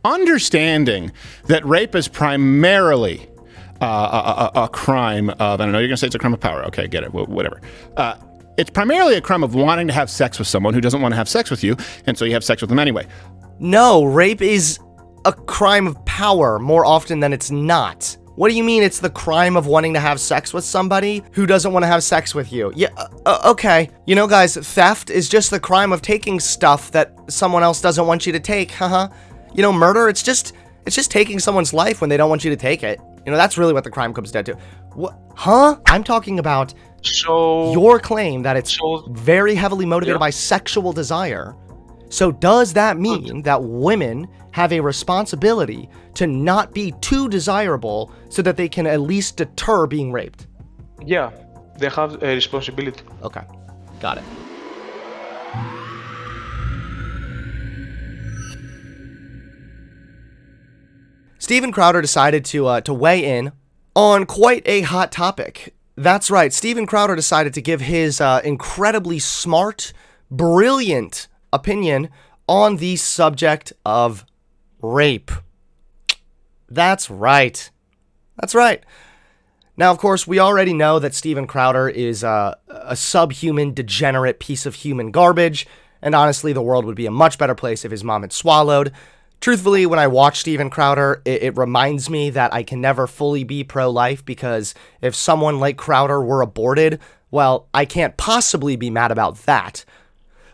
understanding that rape is primarily a crime of, I don't know, you're going to say it's a crime of power. Okay, get it, whatever. It's primarily a crime of wanting to have sex with someone who doesn't want to have sex with you, and so you have sex with them anyway. No, rape is a crime of power more often than it's not. What do you mean it's the crime of wanting to have sex with somebody who doesn't want to have sex with you? Yeah, okay. You know, guys, theft is just the crime of taking stuff that someone else doesn't want you to take, You know, murder, it's just taking someone's life when they don't want you to take it. You know, that's really what the crime comes down to. What? I'm talking about your claim that it's very heavily motivated by sexual desire. So does that mean that women have a responsibility to not be too desirable so that they can at least deter being raped? Yeah, they have a responsibility. Okay, got it. Steven Crowder decided to weigh in on quite a hot topic. That's right, Steven Crowder decided to give his incredibly smart, brilliant opinion on the subject of rape. That's right. That's right. Now, of course, we already know that Steven Crowder is a subhuman, degenerate piece of human garbage, and honestly, the world would be a much better place if his mom had swallowed. Truthfully, when I watch Steven Crowder, it reminds me that I can never fully be pro-life, because if someone like Crowder were aborted, well, I can't possibly be mad about that.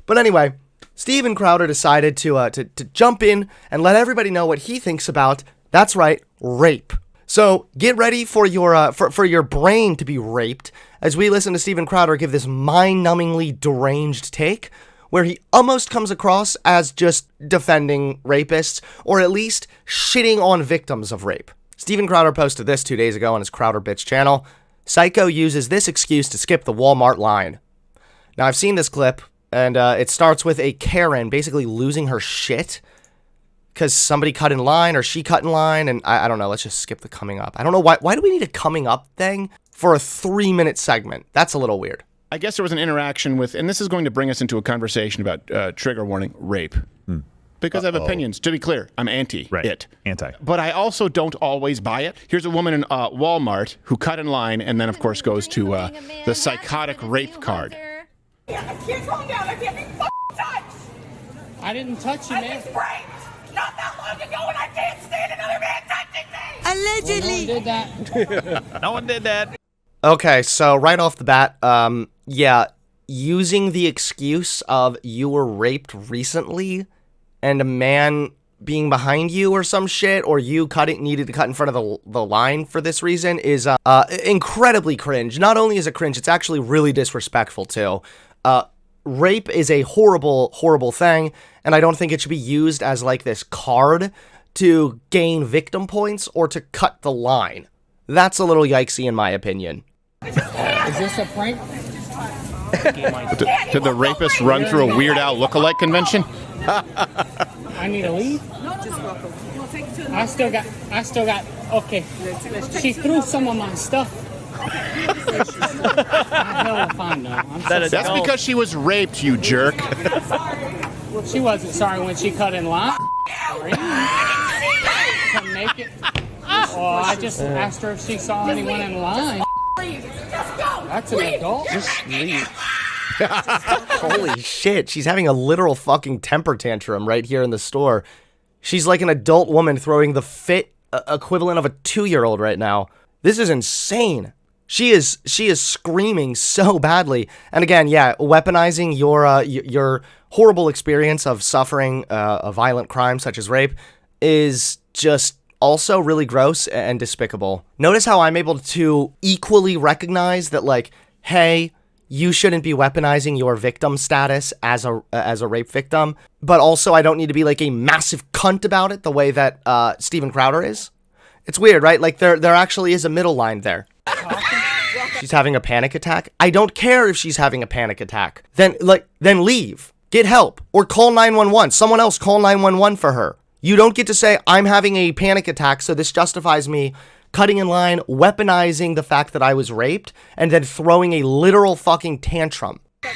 But anyway, Steven Crowder decided to jump in and let everybody know what he thinks about, that's right, rape. So get ready for your brain to be raped as we listen to Steven Crowder give this mind-numbingly deranged take, where he almost comes across as just defending rapists, or at least shitting on victims of rape. Steven Crowder posted this 2 days ago on his Crowder Bitch channel. Psycho uses this excuse to skip the Walmart line. Now, I've seen this clip, and it starts with a Karen basically losing her shit because somebody cut in line, or she cut in line, and I don't know, let's just skip the coming up. I don't know, why do we need a coming up thing for a 3-minute segment? That's a little weird. I guess there was an interaction with, and this is going to bring us into a conversation about, trigger warning, rape. Because I have opinions. To be clear, I'm anti it. Anti. But I also don't always buy it. Here's a woman in Walmart who cut in line and then, of course, goes to the psychotic rape card. I can't calm down. I can't be touched. I didn't touch you, man. I was raped not that long ago, and I can't stand another man touching me. Allegedly. No one did that. No one did that. Okay, so right off the bat, yeah, using the excuse of you were raped recently and a man being behind you or some shit, or you needed to cut in front of the line for this reason is incredibly cringe. Not only is it cringe, it's actually really disrespectful too. Rape is a horrible, horrible thing, and I don't think it should be used as like this card to gain victim points or to cut the line. That's a little yikesy in my opinion. Is this a prank? Did the rapist run through a Weird Al lookalike convention? I need to leave? Just welcome. I still got, okay. She threw some of my stuff. Hell, fine though. That's because she was raped, you jerk. She wasn't sorry when she cut in line. Sorry. Couldn't make it. Well, I just asked her if she saw anyone in line. That's an adult. Just leave. Holy shit, she's having a literal fucking temper tantrum right here in the store. She's like an adult woman throwing the fit equivalent of a 2-year-old right now. This is insane. She is screaming so badly. And again, yeah, weaponizing your horrible experience of suffering a violent crime such as rape is just also really gross and despicable. Notice how I'm able to equally recognize that, like, hey, you shouldn't be weaponizing your victim status as a rape victim, but also I don't need to be like a massive cunt about it the way that Steven Crowder is. It's weird, right? Like there actually is a middle line there. She's having a panic attack. I don't care if she's having a panic attack. Then leave. Get help. Or call 911. Someone else call 911 for her. You don't get to say, I'm having a panic attack, so this justifies me cutting in line, weaponizing the fact that I was raped, and then throwing a literal fucking tantrum. Oh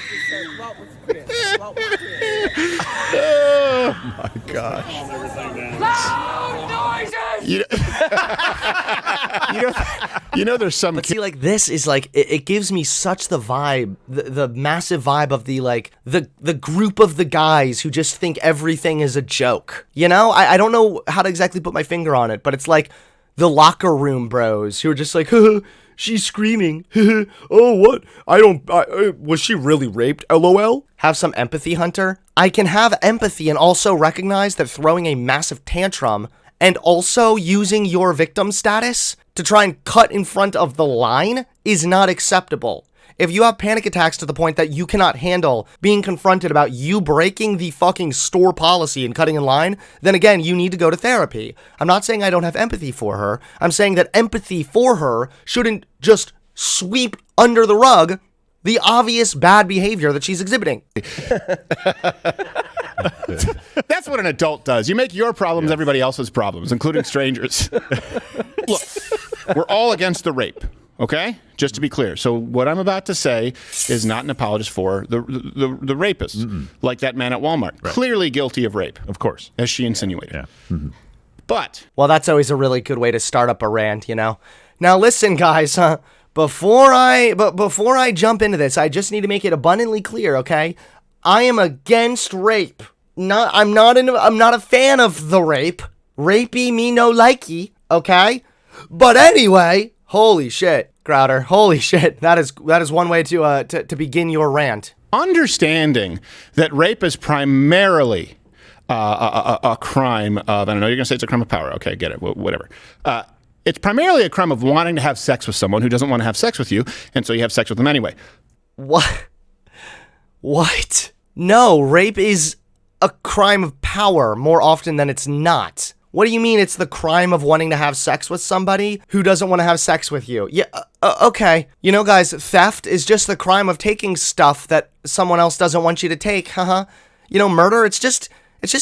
my gosh. You there's some But see, like, this is like, it gives me such the vibe, the massive vibe of the, like, the group of the guys who just think everything is a joke. You know? I don't know how to exactly put my finger on it, but it's like the locker room bros who are just like, she's screaming. Oh, what? Was she really raped? LOL? Have some empathy, Hunter. I can have empathy and also recognize that throwing a massive tantrum and also using your victim status to try and cut in front of the line is not acceptable. If you have panic attacks to the point that you cannot handle being confronted about you breaking the fucking store policy and cutting in line, then again, you need to go to therapy. I'm not saying I don't have empathy for her. I'm saying that empathy for her shouldn't just sweep under the rug the obvious bad behavior that she's exhibiting. That's what an adult does. You make your problems everybody else's problems, including strangers. Look, we're all against the rape. Okay? Just to be clear. So what I'm about to say is not an apologist for the rapists, like that man at Walmart. Right. Clearly guilty of rape. Of course. As she insinuated. Yeah. Mm-hmm. But. Well, that's always a really good way to start up a rant, you know? Now listen, guys, before I jump into this, I just need to make it abundantly clear, okay? I am against rape. I'm not a fan of the rape. Rapey me no likey, okay? But anyway, holy shit, Crowder. Holy shit. That is one way to begin your rant. Understanding that rape is primarily a crime of, I don't know, you're going to say it's a crime of power. Okay, get it, whatever. It's primarily a crime of wanting to have sex with someone who doesn't want to have sex with you, and so you have sex with them anyway. What? No, rape is a crime of power more often than it's not. What do you mean it's the crime of wanting to have sex with somebody who doesn't want to have sex with you? Yeah, okay. You know, guys, theft is just the crime of taking stuff that someone else doesn't want you to take, You know, murder, it's just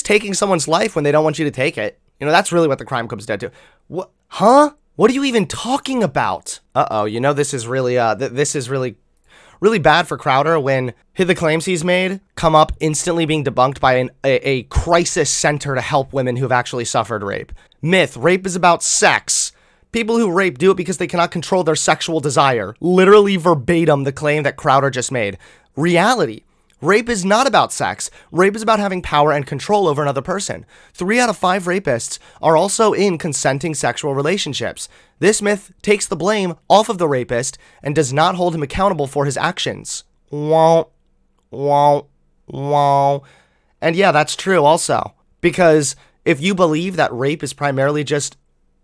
taking someone's life when they don't want you to take it. You know, that's really what the crime comes down to. What? Huh? What are you even talking about? You know, this is really bad for Crowder when the claims he's made come up instantly being debunked by a crisis center to help women who've actually suffered rape. Myth, rape is about sex. People who rape do it because they cannot control their sexual desire. Literally verbatim the claim that Crowder just made. Reality. Rape is not about sex. Rape is about having power and control over another person. 3 out of 5 rapists are also in consenting sexual relationships. This myth takes the blame off of the rapist and does not hold him accountable for his actions. And yeah, that's true also. Because if you believe that rape is primarily just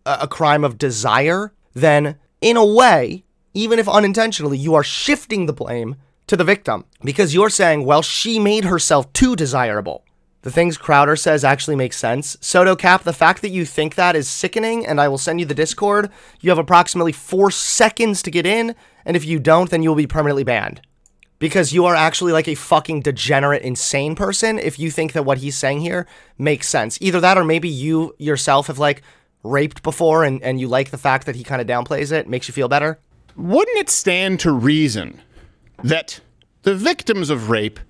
a crime of desire, then in a way, even if unintentionally, you are shifting the blame to the victim, because you're saying, well, she made herself too desirable. The things Crowder says actually make sense. Soto Cap, the fact that you think that is sickening, and I will send you the Discord. You have approximately 4 seconds to get in, and if you don't, then you'll be permanently banned. Because you are actually like a fucking degenerate, insane person if you think that what he's saying here makes sense. Either that, or maybe you yourself have like raped before, and you like the fact that he kind of downplays it, makes you feel better. Wouldn't it stand to reason that the victims of rape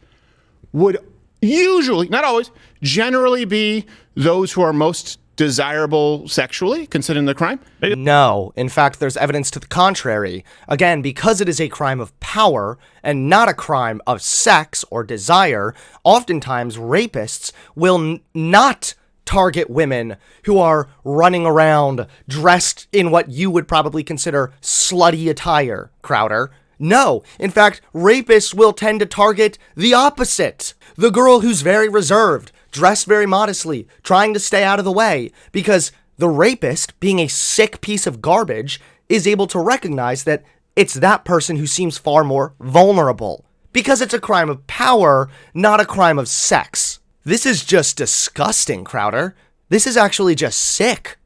would usually, not always, generally be those who are most desirable sexually, considering the crime? No. In fact, there's evidence to the contrary. Again, because it is a crime of power and not a crime of sex or desire, oftentimes rapists will not target women who are running around dressed in what you would probably consider slutty attire, Crowder. No, in fact, rapists will tend to target the opposite. The girl who's very reserved, dressed very modestly, trying to stay out of the way, because the rapist, being a sick piece of garbage, is able to recognize that it's that person who seems far more vulnerable. Because it's a crime of power, not a crime of sex. This is just disgusting, Crowder. This is actually just sick.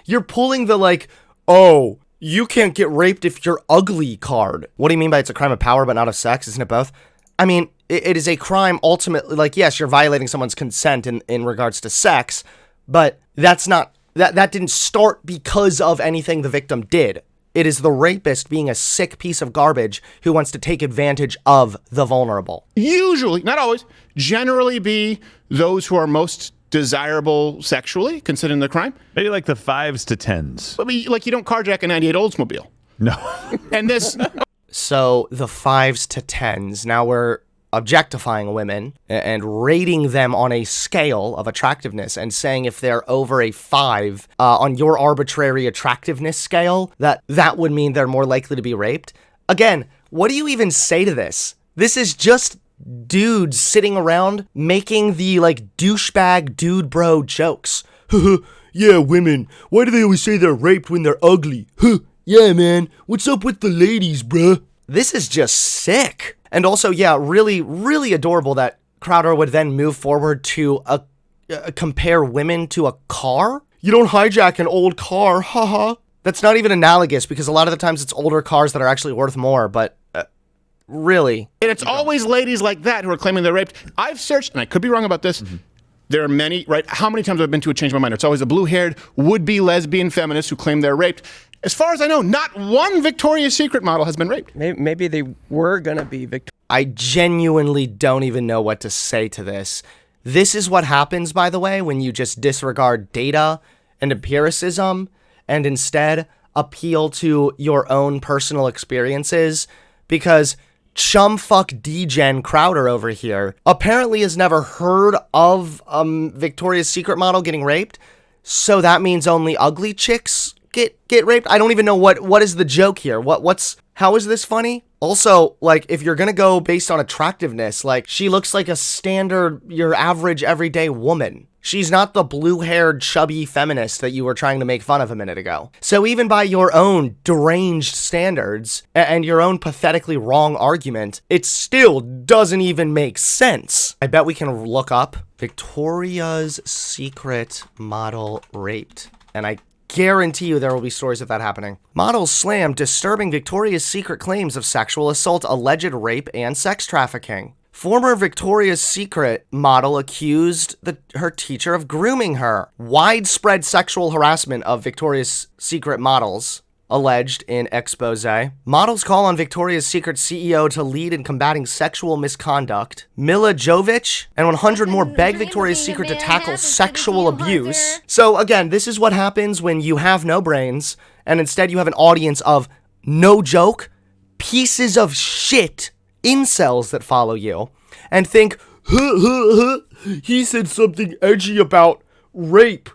You're pulling the like, oh, you can't get raped if you're ugly card. What do you mean by it's a crime of power but not of sex? Isn't it both? I mean, it is a crime ultimately, like, yes, you're violating someone's consent in regards to sex, but that's not, that didn't start because of anything the victim did. It is the rapist being a sick piece of garbage who wants to take advantage of the vulnerable. Usually, not always, generally be those who are most desirable sexually, considering the crime. Maybe like the 5s to 10s. I mean, like you don't carjack a 98 Oldsmobile. No. And this, So the 5s to 10s, now we're objectifying women and rating them on a scale of attractiveness and saying if they're over a 5 on your arbitrary attractiveness scale, that would mean they're more likely to be raped. Again, what do you even say to this? This is just dudes sitting around making the like douchebag dude bro jokes. Yeah, women. Why do they always say they're raped when they're ugly? Yeah, man. What's up with the ladies, bruh? This is just sick. And also, yeah, really, really adorable that Crowder would then move forward to compare women to a car. You don't hijack an old car, haha. That's not even analogous because a lot of the times it's older cars that are actually worth more, but really. and it's always ladies like that who are claiming they're raped. I've searched, and I could be wrong about this. There are many, right? How many times have I been to a change my mind? It's always a blue-haired, would-be lesbian feminist who claim they're raped. As far as I know, not one Victoria's Secret model has been raped. Maybe they were gonna be I genuinely don't even know what to say to this. This is what happens, by the way, when you just disregard data and empiricism and instead appeal to your own personal experiences, because chumfuck degen Crowder over here apparently has never heard of Victoria's Secret model getting raped, so that means only ugly chicks get raped. I don't even know what is the joke here. How is this funny? Also, like, if you're gonna go based on attractiveness, like, she looks like a standard, your average everyday woman. She's not the blue-haired, chubby feminist that you were trying to make fun of a minute ago. So even by your own deranged standards and your own pathetically wrong argument, it still doesn't even make sense. I bet we can look up Victoria's Secret model raped, and I guarantee you there will be stories of that happening. Models slam disturbing Victoria's Secret claims of sexual assault, alleged rape, and sex trafficking. Former Victoria's Secret model accused her teacher of grooming her. Widespread sexual harassment of Victoria's Secret models alleged in expose. Models call on Victoria's Secret CEO to lead in combating sexual misconduct. Mila Jovovich and 100 more beg Victoria's Secret to tackle sexual abuse. So again, this is what happens when you have no brains and instead you have an audience of, no joke, pieces of shit incels that follow you and think, he said something edgy about rape.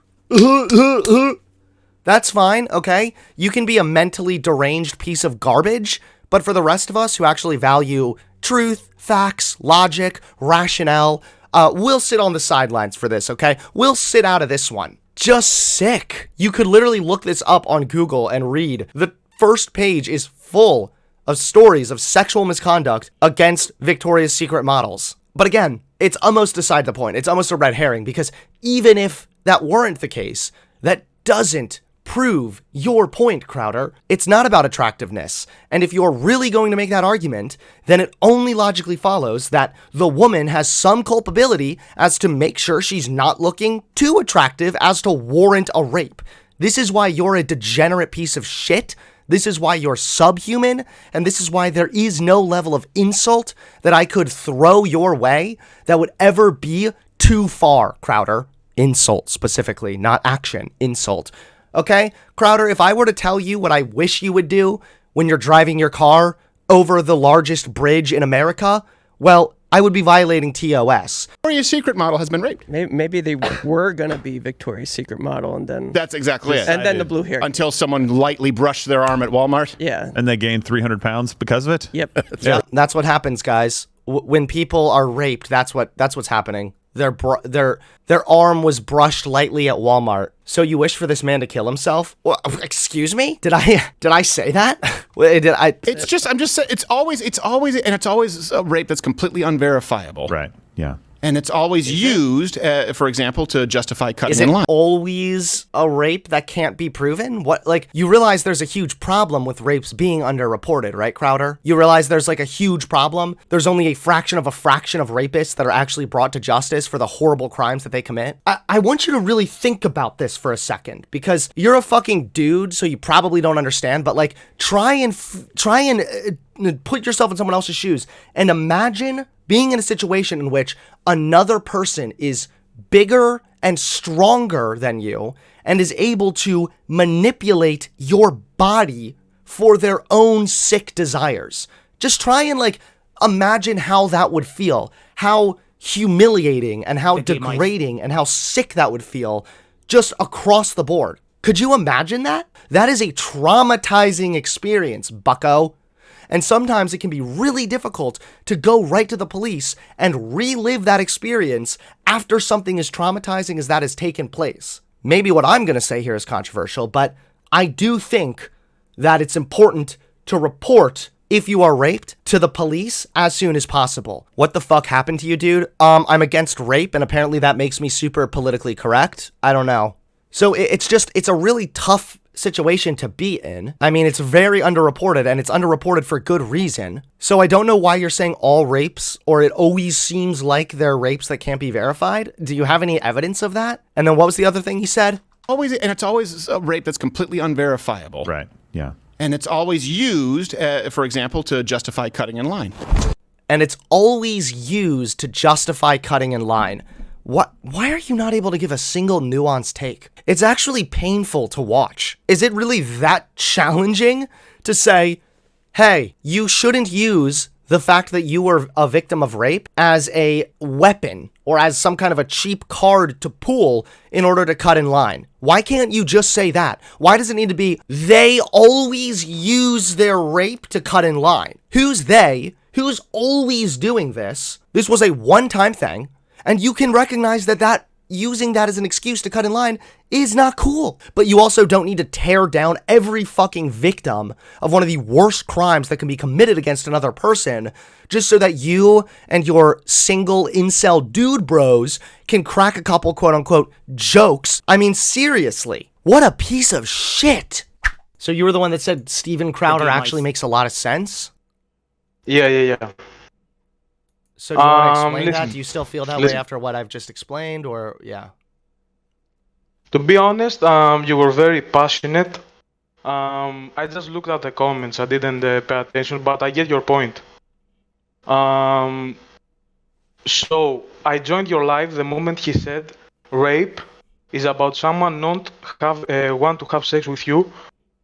That's fine, okay? You can be a mentally deranged piece of garbage, but for the rest of us who actually value truth, facts, logic, rationale, we'll sit on the sidelines for this, okay? We'll sit out of this one. Just sick. You could literally look this up on Google and read. The first page is full of stories of sexual misconduct against Victoria's Secret models. But again, it's almost beside the point. It's almost a red herring because even if that weren't the case, that doesn't prove your point, Crowder. It's not about attractiveness. And if you're really going to make that argument, then it only logically follows that the woman has some culpability as to make sure she's not looking too attractive as to warrant a rape. This is why you're a degenerate piece of shit. This is why you're subhuman, and this is why there is no level of insult that I could throw your way that would ever be too far, Crowder. Insult specifically, not action. Insult. Okay? Crowder, if I were to tell you what I wish you would do when you're driving your car over the largest bridge in America, well, I would be violating TOS. Victoria's Secret model has been raped. Maybe they were gonna be Victoria's Secret model, and then That's exactly it. and then the blue hair. Until someone lightly brushed their arm at Walmart. Yeah. And they gained 300 pounds because of it? Yep. Yeah, that's what happens, guys. When people are raped, that's what's happening. Their arm was brushed lightly at Walmart. So you wish for this man to kill himself? Well, excuse me? Did I say that? It's just, I'm just saying, it's always a rape that's completely unverifiable. Right, yeah. And it's always used, for example, to justify cutting Is in it line. always a rape that can't be proven? You realize there's a huge problem with rapes being underreported, right, Crowder? You realize there's like a huge problem? There's only a fraction of rapists that are actually brought to justice for the horrible crimes that they commit? I want you to really think about this for a second, because you're a fucking dude, so you probably don't understand, but like, try and put yourself in someone else's shoes and imagine being in a situation in which another person is bigger and stronger than you and is able to manipulate your body for their own sick desires. Just try and like imagine how that would feel, how humiliating and how degrading and how sick that would feel just across the board. Could you imagine that? That is a traumatizing experience, bucko. And sometimes it can be really difficult to go right to the police and relive that experience after something as traumatizing as that has taken place. Maybe what I'm going to say here is controversial, but I do think that it's important to report if you are raped to the police as soon as possible. What the fuck happened to you, dude? I'm against rape, and apparently that makes me super politically correct. I don't know. So it's a really tough situation to be in. I mean, it's very underreported, and it's underreported for good reason. So I don't know why you're saying all rapes, or it always seems like they're rapes that can't be verified. Do you have any evidence of that? And then what was the other thing he said? It's always a rape that's completely unverifiable. Right. Yeah. And it's always used, for example, to justify cutting in line. And it's always used to justify cutting in line. Why are you not able to give a single nuanced take? It's actually painful to watch. Is it really that challenging to say, hey, you shouldn't use the fact that you were a victim of rape as a weapon or as some kind of a cheap card to pull in order to cut in line? Why can't you just say that? Why does it need to be, they always use their rape to cut in line? Who's they? Who's always doing this? This was a one-time thing. And you can recognize that using that as an excuse to cut in line is not cool. But you also don't need to tear down every fucking victim of one of the worst crimes that can be committed against another person just so that you and your single incel dude bros can crack a couple quote unquote jokes. I mean, seriously, what a piece of shit. So you were the one that said Steven Crowder actually makes a lot of sense? Yeah. So do you want to explain listen, that? Do you still feel that way after what I've just explained, or yeah? To be honest, you were very passionate. I just looked at the comments. I didn't pay attention, but I get your point. So I joined your live the moment he said rape is about someone not want to have sex with you,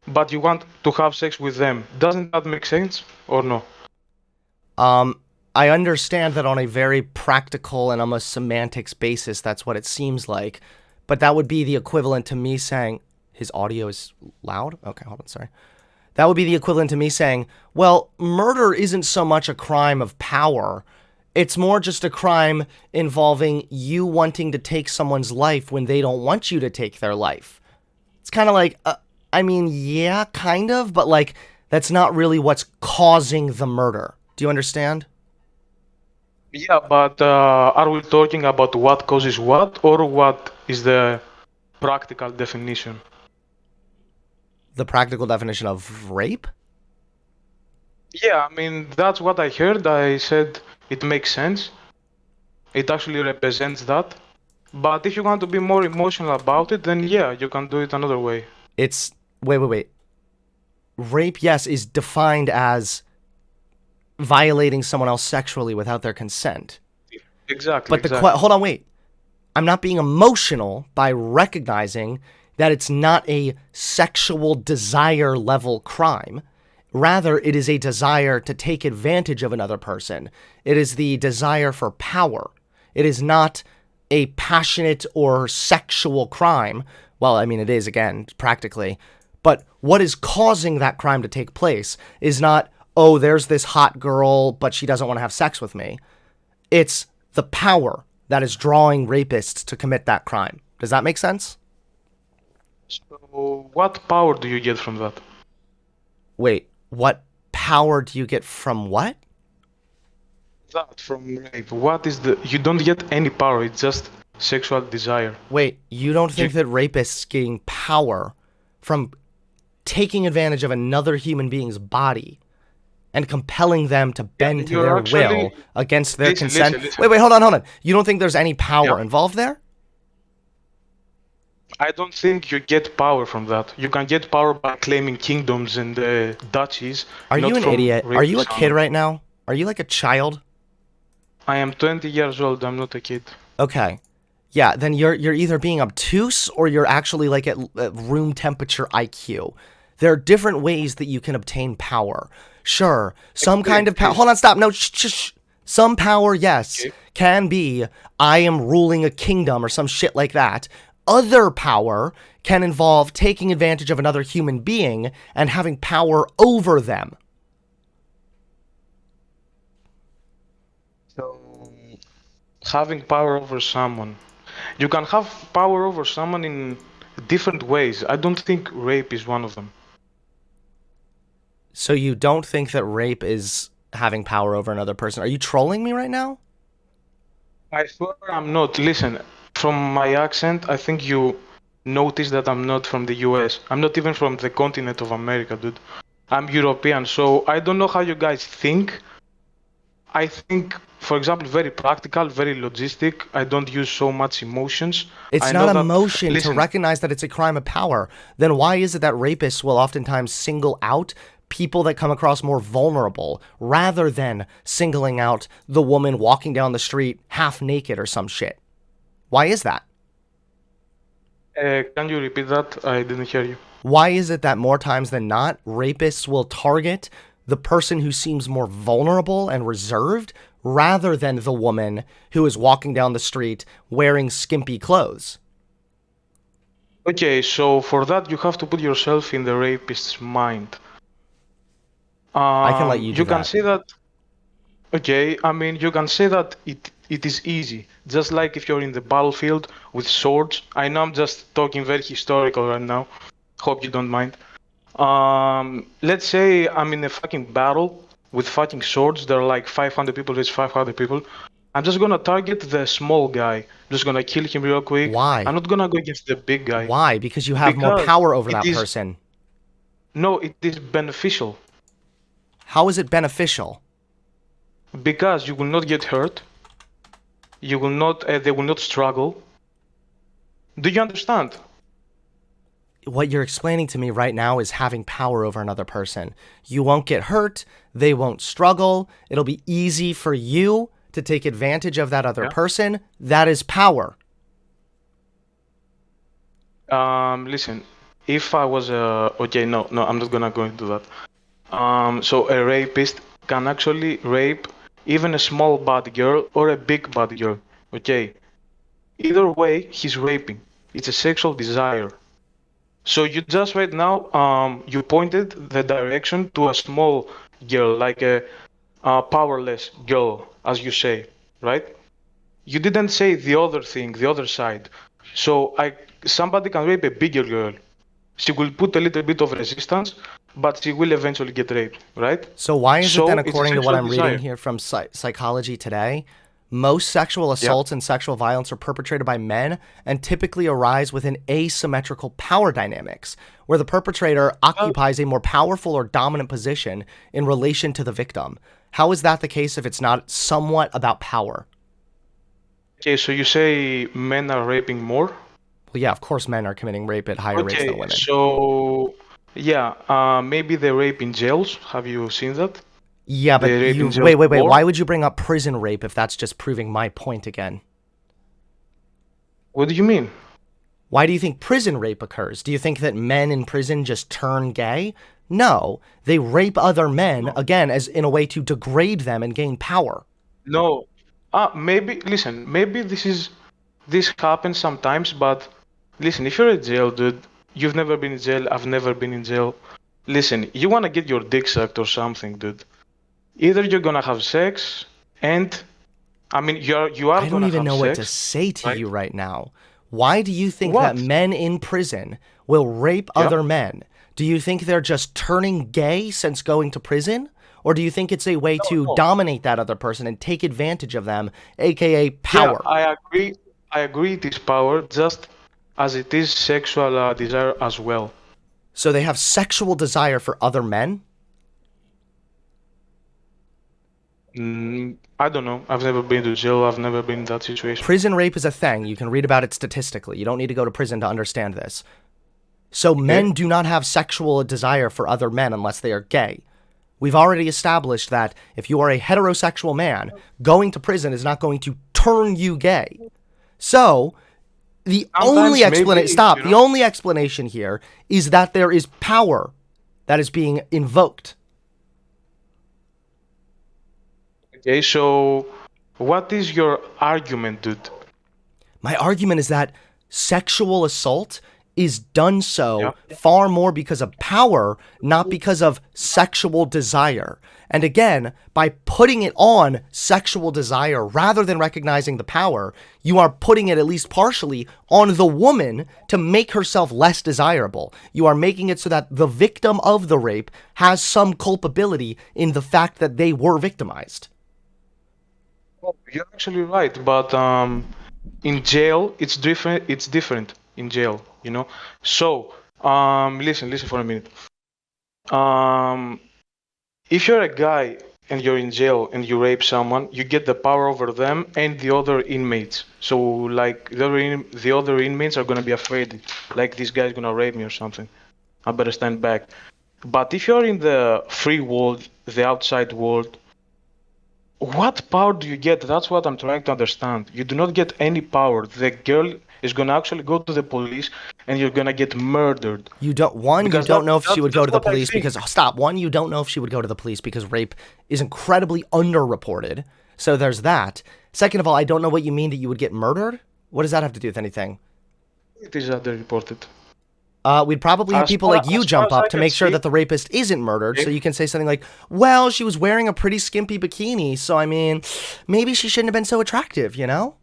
but you want to have sex with them. Doesn't that make sense or no? I understand that on a very practical and almost semantics basis, that's what it seems like. But that would be the equivalent to me saying, his audio is loud? Okay, hold on, sorry. That would be the equivalent to me saying, well, murder isn't so much a crime of power. It's more just a crime involving you wanting to take someone's life when they don't want you to take their life. It's kind of like, I mean, yeah, kind of, but like, that's not really what's causing the murder. Do you understand? Yeah, but are we talking about what causes what, or what is the practical definition? The practical definition of rape? Yeah, I mean, that's what I heard. I said it makes sense. It actually represents that. But if you want to be more emotional about it, then yeah, you can do it another way. It's... Wait. Rape, yes, is defined as violating someone else sexually without their consent. Exactly. But hold on, wait. I'm not being emotional by recognizing that it's not a sexual desire level crime. Rather, it is a desire to take advantage of another person. It is the desire for power. It is not a passionate or sexual crime. Well, I mean, it is, again, practically. But what is causing that crime to take place is not, oh, there's this hot girl, but she doesn't want to have sex with me. It's the power that is drawing rapists to commit that crime. Does that make sense? So, what power do you get from that? Wait, what power do you get from what? That, from rape. What is the... You don't get any power, it's just sexual desire. Wait, you don't think that rapists gain power from taking advantage of another human being's body and compelling them to bend to their will against their consent? Listen. Wait, hold on. You don't think there's any power involved there? I don't think you get power from that. You can get power by claiming kingdoms and duchies. Are you an idiot? Are you a kid right now? Are you like a child? I am 20 years old, I'm not a kid. Okay. Yeah, then you're either being obtuse or you're actually like at room temperature IQ. There are different ways that you can obtain power. Sure, some kind of power. Hold on, stop. No, shh. Some power, yes, can be I am ruling a kingdom or some shit like that. Other power can involve taking advantage of another human being and having power over them. So, having power over someone. You can have power over someone in different ways. I don't think rape is one of them. So you don't think that rape is having power over another person? Are you trolling me right now? I swear I'm not. Listen, from my accent, I think you notice that I'm not from the US. I'm not even from the continent of America, dude. I'm European, so I don't know how you guys think. I think, for example, very practical, very logistic. I don't use so much emotions. It's I not know that, emotion to listen, recognize that it's a crime of power. Then why is it that rapists will oftentimes single out people that come across more vulnerable rather than singling out the woman walking down the street half naked or some shit? Why is that? can you repeat that? I didn't hear you. Why is it that more times than not, rapists will target the person who seems more vulnerable and reserved rather than the woman who is walking down the street wearing skimpy clothes? Okay, so for that you have to put yourself in the rapist's mind. I can let you do You can that. say that. Okay, I mean you can say that it is easy. Just like if you're in the battlefield with swords. I know I'm just talking very historical right now. Hope you don't mind. Let's say I'm in a fucking battle with fucking swords. There are like 500 people. There's 500 people. I'm just gonna target the small guy. I'm just gonna kill him real quick. Why? I'm not gonna go against the big guy. Why? Because you have more Because power over it that is person. no, it is beneficial How is it beneficial? because you will not get hurt. You will not. They will not struggle. Do you understand? What you're explaining to me right now is having power over another person. You won't get hurt. They won't struggle. It'll be easy for you to take advantage of that other person. That is power. Listen. If I was a okay, no, I'm not gonna go into that. So a rapist can actually rape even a small bad girl or a big bad girl. Okay. Either way, he's raping. It's a sexual desire. So you just right now, you pointed the direction to a small girl, like a powerless girl, as you say, right? You didn't say the other thing, the other side. So somebody can rape a bigger girl. She will put a little bit of resistance, but she will eventually get raped, right? So why is it then, it's a according to what sexual I'm desire. reading here from Psychology Today, most sexual assaults and sexual violence are perpetrated by men and typically arise within asymmetrical power dynamics, where the perpetrator occupies a more powerful or dominant position in relation to the victim. How is that the case if it's not somewhat about power? Okay, so you say men are raping more? Well, yeah, of course men are committing rape at higher rates than Okay, women. so yeah, maybe they rape in jails. Have you seen that? Yeah, but They rape in jails wait. more? Why would you bring up prison rape if that's just proving my point again? What do you mean? Why do you think prison rape occurs? Do you think that men in prison just turn gay? No, they rape other men, again, as in a way to degrade them and gain power. No. Maybe, listen, maybe this happens sometimes, but listen, if you're in jail, dude, you've never been in jail, I've never been in jail. Listen, you wanna get your dick sucked or something, dude. Either you're gonna have sex and I mean you are I don't gonna even have know what sex, to say to right? you right now. Why do you think What? that men in prison will rape Yeah. other men? Do you think they're just turning gay since going to prison? Or do you think it's a way to no. dominate that other person and take advantage of them, aka Yeah, power? I agree. I agree it is power, just as it is sexual desire as well. So they have sexual desire for other men? I don't know. I've never been to jail. I've never been in that situation. Prison rape is a thing. You can read about it statistically. You don't need to go to prison to understand this. So men do not have sexual desire for other men unless they are gay. We've already established that if you are a heterosexual man, going to prison is not going to turn you gay. So The Sometimes only explanation. maybe, Stop. you The know- only explanation here is that there is power that is being invoked. Okay, so what is your argument, dude? My argument is that sexual assault is done so Yeah. far more because of power, not because of sexual desire. And again, by putting it on sexual desire rather than recognizing the power, you are putting it, at least partially, on the woman to make herself less desirable. You are making it so that the victim of the rape has some culpability in the fact that they were victimized. Oh, you're actually right, but in jail it's different. It's different in jail, you know. So listen for a minute. Um, if you're a guy and you're in jail and you rape someone, you get the power over them and the other inmates. So like the other inmates are gonna be afraid, like this guy's gonna rape me or something. I better stand back. But if you're in the free world, the outside world, what power do you get? That's what I'm trying to understand. You do not get any power. The girl is gonna actually go to the police and you're gonna get murdered. You don't know if she would go to the police because stop. One, you don't know if she would go to the police because rape is incredibly underreported. So there's that. Second of all, I don't know what you mean that you would get murdered. What does that have to do with anything? It is underreported. We'd probably have people like you jump up to make sure that the rapist isn't murdered. So you can say something like, well, she was wearing a pretty skimpy bikini. So, I mean, maybe she shouldn't have been so attractive, you know?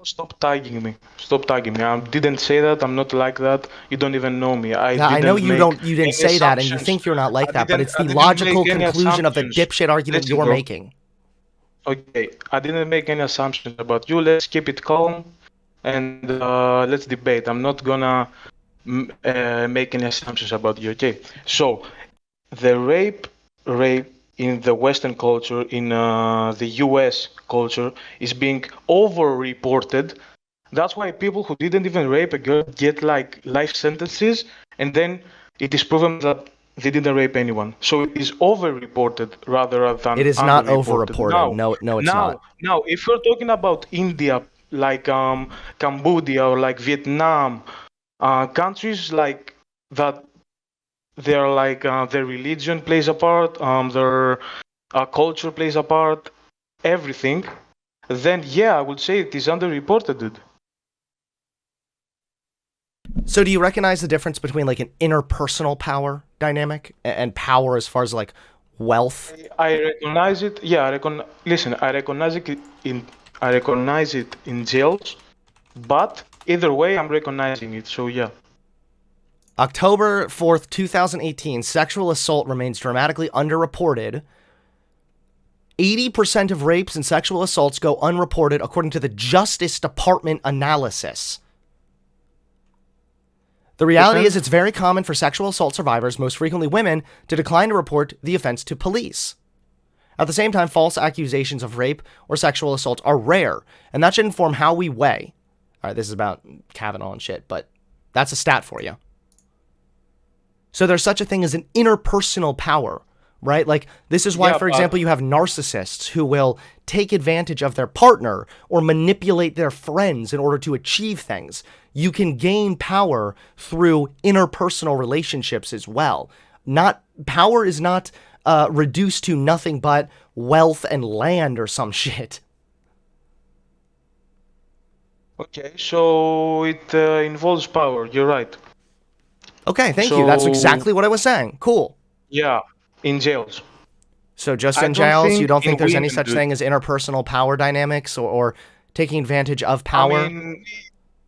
Stop tagging me. Stop tagging me. I didn't say that. I'm not like that. You don't even know me. I know you don't. You didn't say that, and you think you're not like that. But it's the logical conclusion of the dipshit argument you're making. Okay, I didn't make any assumptions about you. Let's keep it calm and let's debate. I'm not gonna make any assumptions about you. Okay, so the rape in the Western culture, in the US culture, is being over-reported. That's why people who didn't even rape a girl get like life sentences, and then it is proven that they didn't rape anyone. So it is over-reported rather than it is not under-reported. over-reported. No, it's not. Now, if you're talking about India, like Cambodia or like Vietnam, countries like that, they're like their religion plays a part, their culture plays a part, everything. Then yeah, I would say it is underreported, dude. So do you recognize the difference between like an interpersonal power dynamic and power as far as like wealth? I recognize it. Yeah, listen, I recognize it in jails, but either way, I'm recognizing it. So yeah. October 4th, 2018, sexual assault remains dramatically underreported. 80% of rapes and sexual assaults go unreported according to the Justice Department analysis. The reality is it's very common for sexual assault survivors, most frequently women, to decline to report the offense to police. At the same time, false accusations of rape or sexual assault are rare, and that should inform how we weigh. All right, this is about Kavanaugh and shit, but that's a stat for you. So there's such a thing as an interpersonal power, right? Like, this is why, for example, you have narcissists who will take advantage of their partner or manipulate their friends in order to achieve things. You can gain power through interpersonal relationships as well. Power is not reduced to nothing but wealth and land or some shit. Okay, so it involves power. You're right. Okay, thank you. That's exactly what I was saying. Cool. Yeah, in jails. So just in jails, you don't think there's any such thing as interpersonal power dynamics or taking advantage of power? I mean,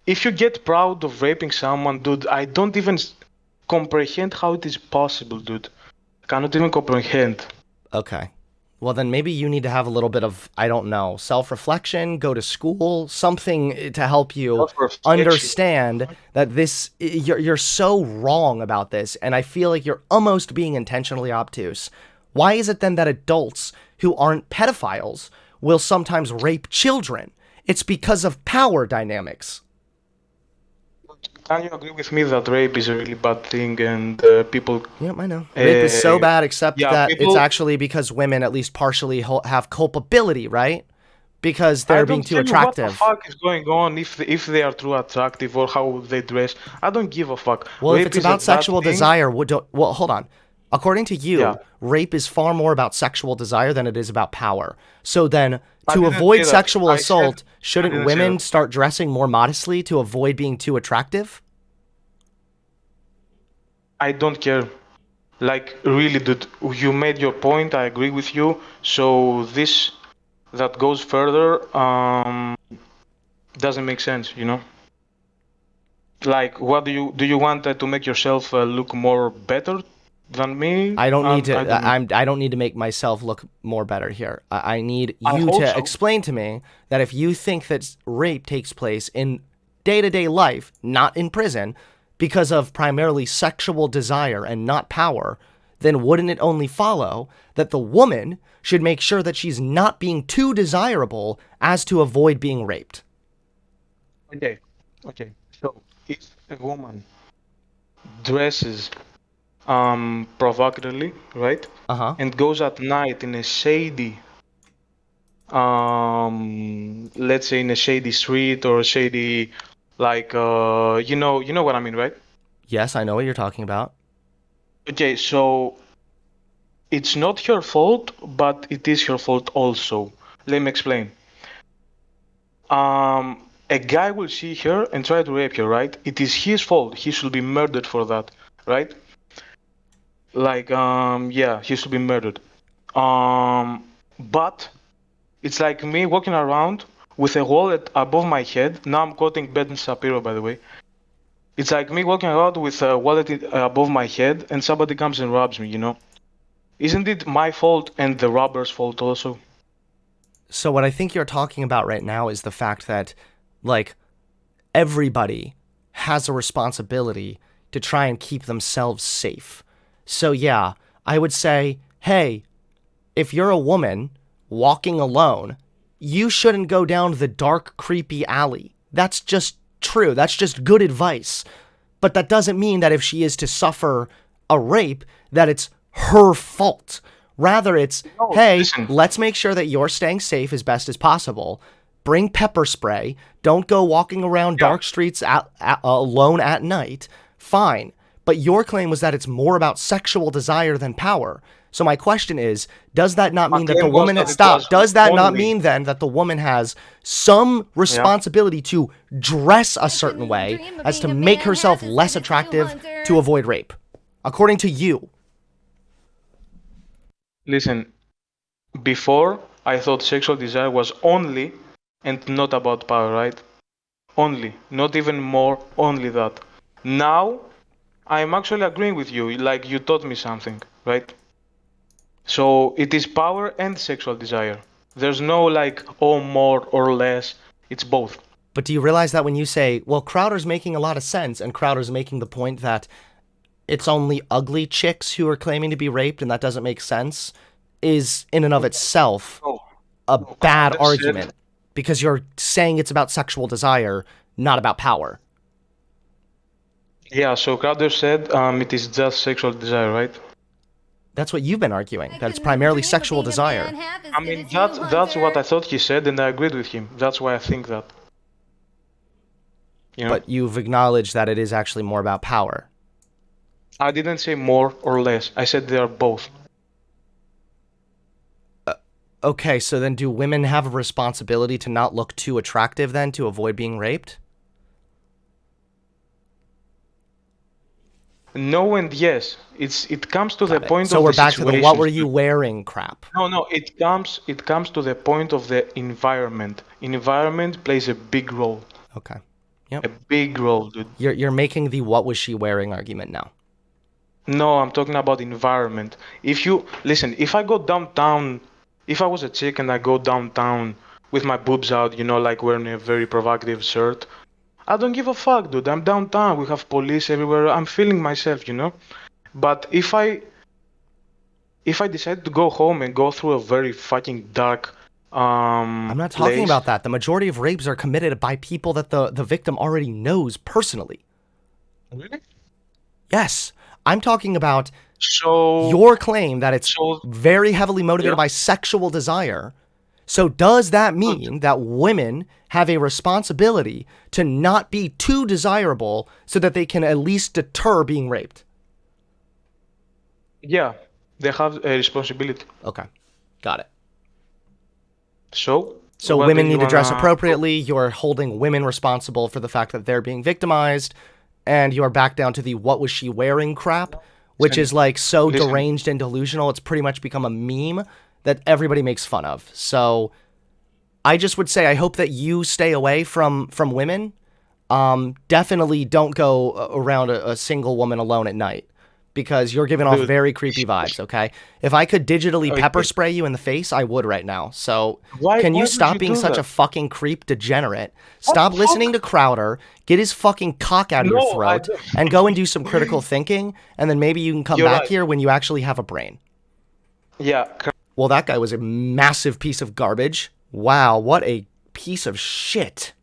if you get proud of raping someone, dude, I don't even comprehend how it is possible, dude. I cannot even comprehend. Okay. Well, then maybe you need to have a little bit of, I don't know, self-reflection, go to school, something to help you understand that you're so wrong about this, and I feel like you're almost being intentionally obtuse. Why is it then that adults who aren't pedophiles will sometimes rape children? It's because of power dynamics. Can you agree with me that rape is a really bad thing and people... Yep, I know. Rape is so bad, except that it's actually because women at least partially have culpability, right? because I they're don't being too care what the attractive. fuck is going on if they are too attractive or how they dress. I don't give a fuck. Well, if Rape it's is a about bad sexual thing. desire, well, hold on. According to you, Yeah. rape is far more about sexual desire than it is about power. So then, I to didn't avoid say that. sexual I said- assault, I shouldn't didn't say women that. start dressing more modestly to avoid being too attractive? I don't care. Like, really, dude, you made your point. I agree with you. So this that goes further doesn't make sense, you know? Like, what do you want to make yourself look more better than me? I don't need to. I don't know. I don't need to make myself look more better here. I need I you hope to so. explain to me that if you think that rape takes place in day-to-day life, not in prison, because of primarily sexual desire and not power, then wouldn't it only follow that the woman should make sure that she's not being too desirable as to avoid being raped? Okay. Okay. So if a woman dresses provocatively, right? Uh-huh. And goes at night in a shady let's say in a shady street or a shady like you know what I mean, right? Yes, I know what you're talking about. Okay, so it's not her fault, but it is her fault also. Let me explain. A guy will see her and try to rape her, right? It is his fault. He should be murdered for that, right? Like, yeah, he should be murdered. But it's like me walking around with a wallet above my head. Now I'm quoting Ben Shapiro, by the way. It's like me walking around with a wallet above my head, and somebody comes and robs me. You know, isn't it my fault and the robber's fault also? So what I think you're talking about right now is the fact that, like, everybody has a responsibility to try and keep themselves safe. So yeah, I would say, hey, if you're a woman walking alone, you shouldn't go down the dark, creepy alley. That's just true. That's just good advice. But that doesn't mean that if she is to suffer a rape, that it's her fault. Rather, it's, No, hey, listen. let's make sure that you're staying safe as best as possible. Bring pepper spray. Don't go walking around dark streets alone at night. Fine. But your claim was that it's more about sexual desire than power. So my question is, does that not mean that the claim was woman that has it stopped? was Does that not only- mean then that the woman has some responsibility to dress a certain way as to make herself less attractive to avoid rape? According to you. Listen, before I thought sexual desire was only and not about power, right? Only, not even more, only that. Now, I'm actually agreeing with you, like you taught me something, right? So it is power and sexual desire. There's no like, oh, more or less. It's both. But do you realize that when you say, well, Crowder's making a lot of sense, and Crowder's making the point that it's only ugly chicks who are claiming to be raped, and that doesn't make sense, is in and of itself Oh, a bad Crowder said- argument, because you're saying it's about sexual desire, not about power. yeah. So Crowder said it is just sexual desire, right? That's what you've been arguing, that it's primarily sexual desire. I mean, that's what I thought he said, and I agreed with him. That's why I think that. You know, But you've acknowledged that it is actually more about power. I didn't say more or less. I said they are both. Okay, so then do women have a responsibility to not look too attractive then to avoid being raped? No and yes. It comes to the Got it. point So of we're the back to the what situations, were you dude. wearing crap. No, it comes to the point of the environment. Environment plays a big role. Okay. A big role, dude. You're making the what was she wearing argument now. No, I'm talking about environment. If you listen, if I go downtown, if I was a chick and I go downtown with my boobs out, you know, like wearing a very provocative shirt, I don't give a fuck, dude. I'm downtown. We have police everywhere. I'm feeling myself, you know. But if I decide to go home and go through a very fucking dark I'm not talking place, about that. The majority of rapes are committed by people that the victim already knows personally. Really? Yes. I'm talking about So your claim that it's So- very heavily motivated Yeah. by sexual desire. So does that mean that women have a responsibility to not be too desirable so that they can at least deter being raped? Yeah, they have a responsibility. Okay, got it. So So what women do you need to dress wanna- appropriately. You're holding women responsible for the fact that they're being victimized, and you're back down to the "what was she wearing" crap, which is like so Listen. deranged and delusional. It's pretty much become a meme that everybody makes fun of. So I just would say I hope that you stay away from women. Definitely don't go around a single woman alone at night, because you're giving off Dude. very creepy vibes, okay? If I could digitally Okay. pepper spray you in the face, I would right now. So Why- can why you would stop you being do such that? a fucking creep degenerate? Stop listening to Crowder, get his fucking cock out of No, your I throat, don't. and go and do some critical thinking, and then maybe you can come You're back right. here when you actually have a brain. Yeah, Well, that guy was a massive piece of garbage. Wow, what a piece of shit.